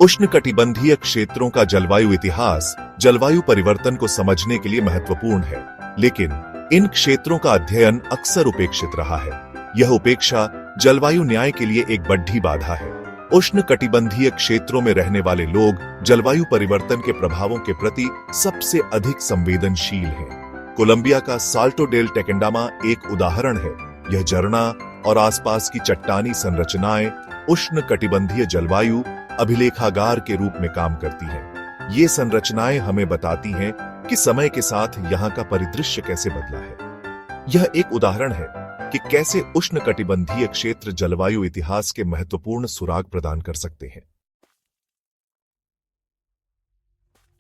उष्णकटिबंधीय क्षेत्रों का जलवायु इतिहास जलवायु परिवर्तन को समझने के लिए महत्वपूर्ण है, लेकिन इन क्षेत्रों का अध्ययन अक्सर उपेक्षित रहा है। यह उपेक्षा जलवायु न्याय के लिए एक बड़ी बाधा है। उष्णकटिबंधीय क्षेत्रों में रहने वाले लोग जलवायु परिवर्तन के प्रभावों के प्रति सबसे अधिक संवेदनशील हैं। कोलंबिया का साल्टो डेल टेकेंडामा एक उदाहरण है। यह झरना और आसपास की चट्टानी संरचनाएं उष्णकटिबंधीय जलवायु अभिलेखागार के रूप में काम करती हैं। ये संरचनाएं हमें बताती हैं कि समय के साथ यहाँ का परिदृश्य कैसे बदला है। यह एक उदाहरण है कि कैसे उष्णकटिबंधीय क्षेत्र जलवायु इतिहास के महत्वपूर्ण सुराग प्रदान कर सकते हैं।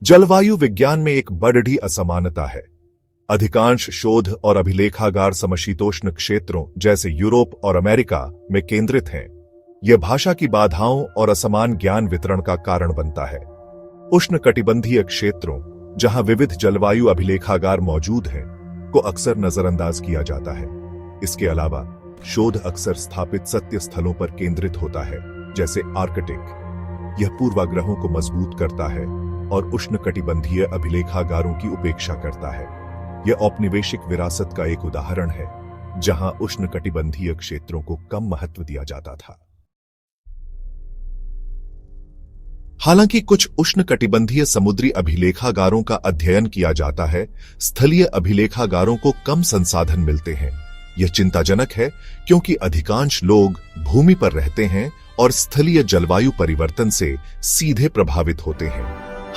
जलवायु विज्ञान में एक बड़ी असमानता है। अधिकांश शोध और अभिलेखागार समशीतोष्ण क्षेत्रों जैसे यूरोप और अमेरिका में केंद्रित हैं। यह भाषा की बाधाओं और असमान ज्ञान वितरण का कारण बनता है। उष्णकटिबंधीय क्षेत्रों, जहां विविध जलवायु अभिलेखागार मौजूद हैं, को अक्सर नजरअंदाज किया जाता है। इसके अलावा शोध अक्सर स्थापित सत्य स्थलों पर केंद्रित होता है, जैसे आर्कटिक। यह पूर्वाग्रहों को मजबूत करता है और उष्णकटिबंधीय अभिलेखागारों की उपेक्षा करता है। यह औपनिवेशिक विरासत का एक उदाहरण है, जहां उष्णकटिबंधीय क्षेत्रों को कम महत्व दिया जाता था। हालांकि कुछ उष्णकटिबंधीय समुद्री अभिलेखागारों का अध्ययन किया जाता है, स्थलीय अभिलेखागारों को कम संसाधन मिलते हैं। यह चिंताजनक है क्योंकि अधिकांश लोग भूमि पर रहते हैं और स्थलीय जलवायु परिवर्तन से सीधे प्रभावित होते हैं।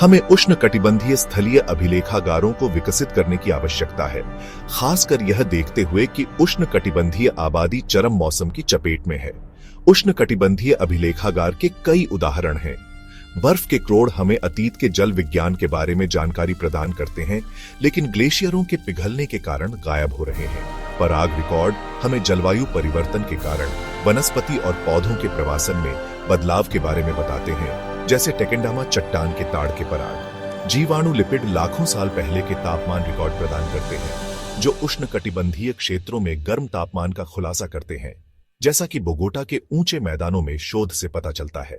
हमें उष्णकटिबंधीय स्थलीय अभिलेखागारों को विकसित करने की आवश्यकता है, खासकर यह देखते हुए कि उष्णकटिबंधीय आबादी चरम मौसम की चपेट में है। उष्णकटिबंधीय अभिलेखागार के कई उदाहरण हैं। बर्फ के क्रोड़ हमें अतीत के जल विज्ञान के बारे में जानकारी प्रदान करते हैं, लेकिन ग्लेशियरों के पिघलने के कारण गायब हो रहे हैं। पराग रिकॉर्ड हमें जलवायु परिवर्तन के कारण वनस्पति और पौधों के प्रवासन में बदलाव के बारे में बताते हैं, जैसे टेकेंडामा चट्टान के ताड़ के पराग। जीवाणु लिपिड लाखों साल पहले के तापमान रिकॉर्ड प्रदान करते हैं, जो उष्णकटिबंधीय क्षेत्रों में गर्म तापमान का खुलासा करते हैं, जैसा कि बोगोटा के ऊंचे मैदानों में शोध से पता चलता है।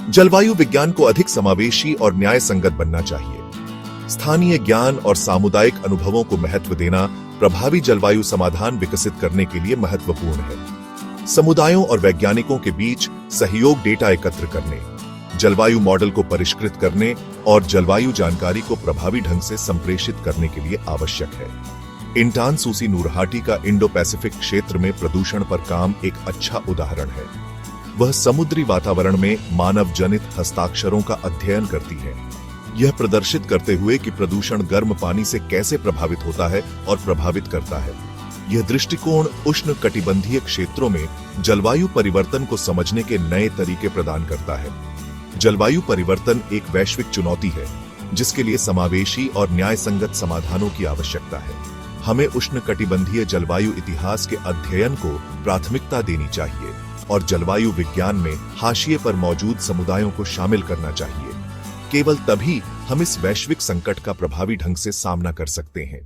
जलवायु विज्ञान को अधिक समावेशी और न्याय संगत बनना चाहिए। स्थानीय ज्ञान और सामुदायिक अनुभवों को महत्व देना प्रभावी जलवायु समाधान विकसित करने के लिए महत्वपूर्ण है। समुदायों और वैज्ञानिकों के बीच सहयोग, डेटा एकत्र करने, जलवायु मॉडल को परिष्कृत करने और जलवायु जानकारी को प्रभावी ढंग से संप्रेषित करने के लिए आवश्यक है। इंटान सूसी नूरहाटी का इंडो पैसिफिक क्षेत्र में प्रदूषण पर काम एक अच्छा उदाहरण है। वह समुद्री वातावरण में मानव जनित हस्ताक्षरों का अध्ययन करती है, यह प्रदर्शित करते हुए कि प्रदूषण गर्म पानी से कैसे प्रभावित होता है और प्रभावित करता है। यह दृष्टिकोण उष्णकटिबंधीय क्षेत्रों में जलवायु परिवर्तन को समझने के नए तरीके प्रदान करता है। जलवायु परिवर्तन एक वैश्विक चुनौती है, जिसके लिए समावेशी और न्याय संगत समाधानों की आवश्यकता है। हमें उष्णकटिबंधीय जलवायु इतिहास के अध्ययन को प्राथमिकता देनी चाहिए और जलवायु विज्ञान में हाशिए पर मौजूद समुदायों को शामिल करना चाहिए। केवल तभी हम इस वैश्विक संकट का प्रभावी ढंग से सामना कर सकते हैं।